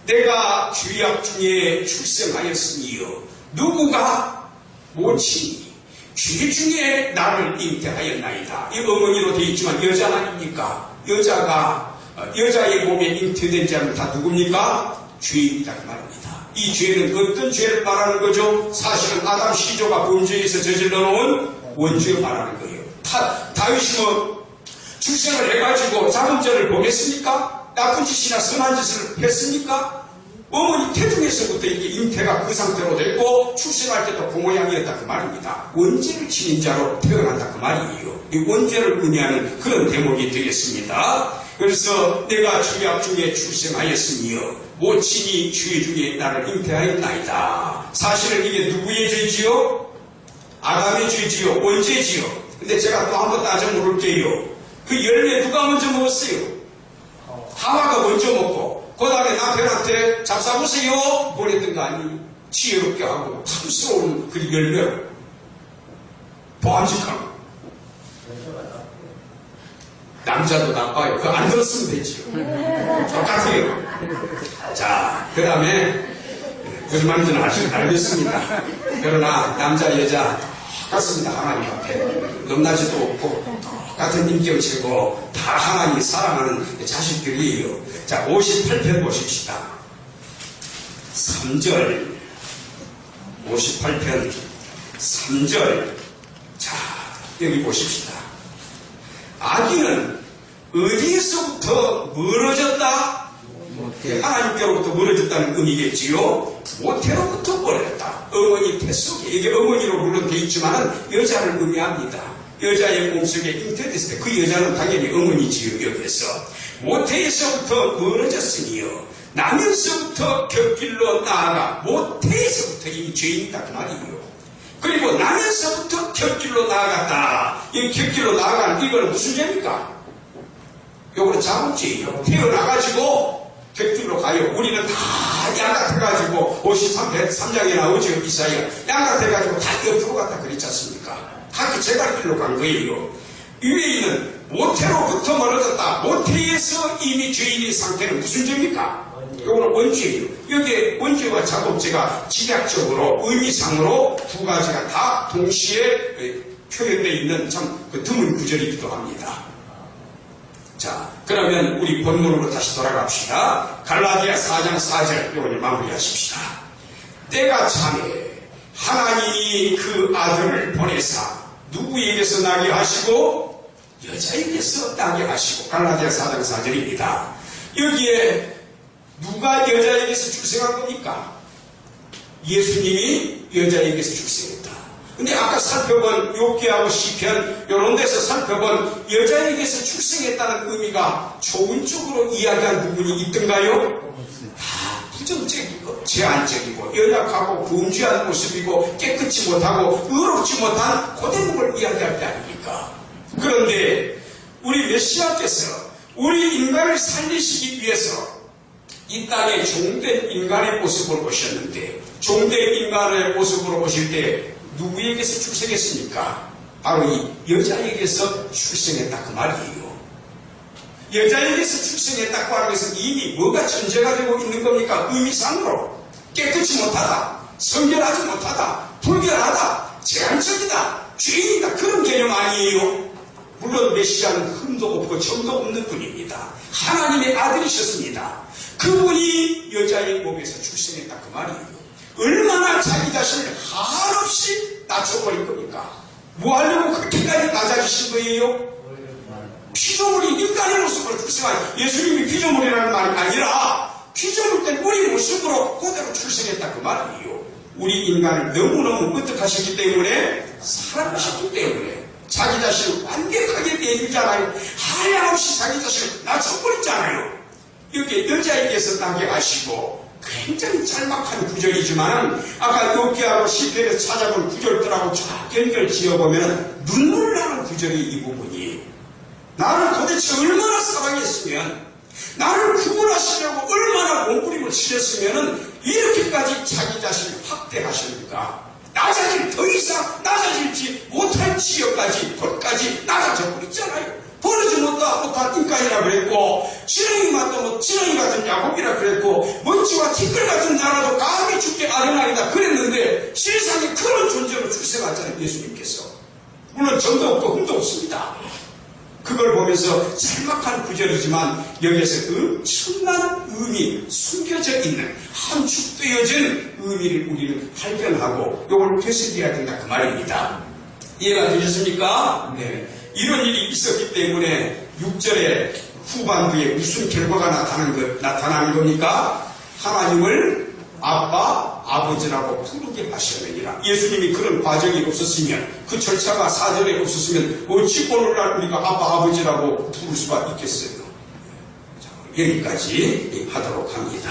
내가 죄악 중에 출생하였으니요 누구가 모친이 죄 중에 나를 잉태하였나이다. 이 어머니로 되어 있지만 여자 아닙니까? 여자의 몸에 잉태된 자는 다 누굽니까? 죄인이다 그 말입니다. 이 죄는 어떤 죄를 말하는 거죠? 사실은 아담 시조가 범죄에서 저질러 놓은 원죄를 말하는 거예요. 다윗이 뭐 출생을 해가지고 자금죄를 범했습니까? 나쁜 짓이나 선한 짓을 했습니까? 어머니 태중에서부터 이게 잉태가 그 상태로 됐고 출생할 때도 그 모양이었다 그 말입니다. 원죄를 지닌 자로 태어난다 그 말이에요. 이 원죄를 의미하는 그런 대목이 되겠습니다. 그래서 내가 죄악 중에 출생하였으니요 모친이 죄 중에 나를 잉태하였나이다. 사실은 이게 누구의 죄지요? 아담의 죄지요? 원죄지요? 근데 제가 또 한번 따져 물을게요. 그 열매 누가 먼저 먹었어요? 하와가 먼저 먹고 그 다음에 남편한테 잡사보세요 보냈던 거 아니에요? 지혜롭게 하고 탐스러운 그 열매로 보암직하고 남자도 나빠요. 그거 안 들었으면 되지요. 똑같아요. 자, 그 다음에 거짓말인지는 알겠습니다. 그러나 남자 여자 똑같습니다. 하나님 앞에 넘나지도 없고 똑같은 인격체고 다 하나님이 사랑하는 자식들이에요. 자, 58편 보십시다. 3절 58편 3절. 자, 여기 보십시다. 아기는 어디에서부터 멀어졌다? 하나님께로부터 멀어졌다는 의미겠지요. 모태로부터 멀어졌다. 어머니 태속에, 이게 어머니로 물론 되어 있지만 여자를 의미합니다. 여자의 몸속에 잉태됐을 때 그 여자는 당연히 어머니지요. 여기에서 모태에서부터 멀어졌으니요, 나면서부터 곁길로 나아가. 모태에서부터 이미 죄인이다 그 말이에요. 그리고 나면서부터 곁길로 나아갔다. 이 곁길로 나아가는 이거는 무슨 죄입니까? 요거는 자국죄예요. 태어나가지고 곁길로 가요. 우리는 다 양같아가지고 53장에 나오죠. 이사야. 양같아가지고 다 옆으로 갔다 그랬지 않습니까? 학교 제갈길로 간 거예요. 위에는 모태로부터 멀어졌다. 모태에서 이미 죄인의 상태는 무슨 죄입니까? 요거는 원죄예요. 여기에 원죄와 자국죄가 지략적으로 의미상으로 두 가지가 다 동시에 표현되어 있는 참 드문 구절이기도 합니다. 자, 그러면 우리 본문으로 다시 돌아갑시다. 갈라디아 4장 4절 요거를 마무리하십시다. 때가 차매 하나님이 그 아들을 보내사 누구에게서 나게 하시고 여자에게서 나게 하시고. 갈라디아 4장 4절입니다. 여기에 누가 여자에게서 출생한 겁니까? 예수님이 여자에게서 출생했다. 근데 아까 살펴본 욥기하고 시편 이런 데서 살펴본 여자에게서 출생했다는 의미가 좋은 쪽으로 이야기한 부분이 있던가요? 다 부정적이고 제한적이고 연약하고 범죄한 모습이고 깨끗이 못하고 의롭지 못한 고대목을 이야기할 때 아닙니까? 그런데 우리 메시아께서 우리 인간을 살리시기 위해서 이 땅에 종된 인간의 모습을 보셨는데, 종된 인간의 모습으로 보실 때 누구에게서 출생했습니까? 바로 이 여자에게서 출생했다 그 말이에요. 여자에게서 출생했다고 하는 것은 이미 뭐가 전제가 되고 있는 겁니까? 의미상으로 깨끗이 못하다, 성결하지 못하다, 불결하다, 제한적이다, 죄인이다, 그런 개념 아니에요. 물론 메시아는 흠도 없고 점도 없는 분입니다. 하나님의 아들이셨습니다. 그분이 여자의 몸에서 출생했다 그 말이에요. 얼마나 자기 자신을 한없이 낮춰버린 겁니까? 뭐 하려고 그렇게까지 낮아지신 거예요? 피조물이 인간의 모습으로 출생한, 예수님이 피조물이라는 말이 아니라 피조물된 우리 모습으로 그대로 출생했다 그 말이에요. 우리 인간을 너무너무 어떡하셨기 때문에, 사랑하셨기 때문에 자기 자신을 완벽하게 내주잖아요. 하염없이 자기 자신을 낮춰버렸잖아요. 여기에 여자에게서 나게 하시고, 굉장히 짤막한 구절이지만 아까 욥기하고 시편에서 찾아본 구절들하고 쫙 연결 지어보면 눈물 나는 구절이 이 부분이. 나를 도대체 얼마나 사랑했으면, 나를 구원하시려고 얼마나 몸부림을 치렀으면 이렇게까지 자기 자신을 확대하십니까? 더 이상 낮아질지 못할 지역까지, 곳까지 낮아져 버렸잖아요. 버리지 못한 인간이라 그랬고, 지렁이 같은 야곱이라 그랬고, 먼지와 티끌 같은 나라도 감히 죽게 아련하리다 그랬는데, 세상에 그런 존재로 출생하잖아요, 예수님께서. 물론 점도 없고 흠도 없습니다. 그걸 보면서 짤막한 구절이지만 여기에서 엄청난 의미, 숨겨져 있는 함축되어진 의미를 우리는 발견하고 이걸 되새겨야 된다 그 말입니다. 이해가 되셨습니까? 네. 이런 일이 있었기 때문에 6절의 후반부에 무슨 결과가 나타나는 겁니까? 하나님을 아빠, 아버지라고 부르게 하셨느니라. 예수님이 그런 과정이 없었으면, 그 절차가 4절에 없었으면 어찌 오늘날 우리가 아빠, 아버지라고 부를 수가 있겠어요. 자, 여기까지 하도록 합니다.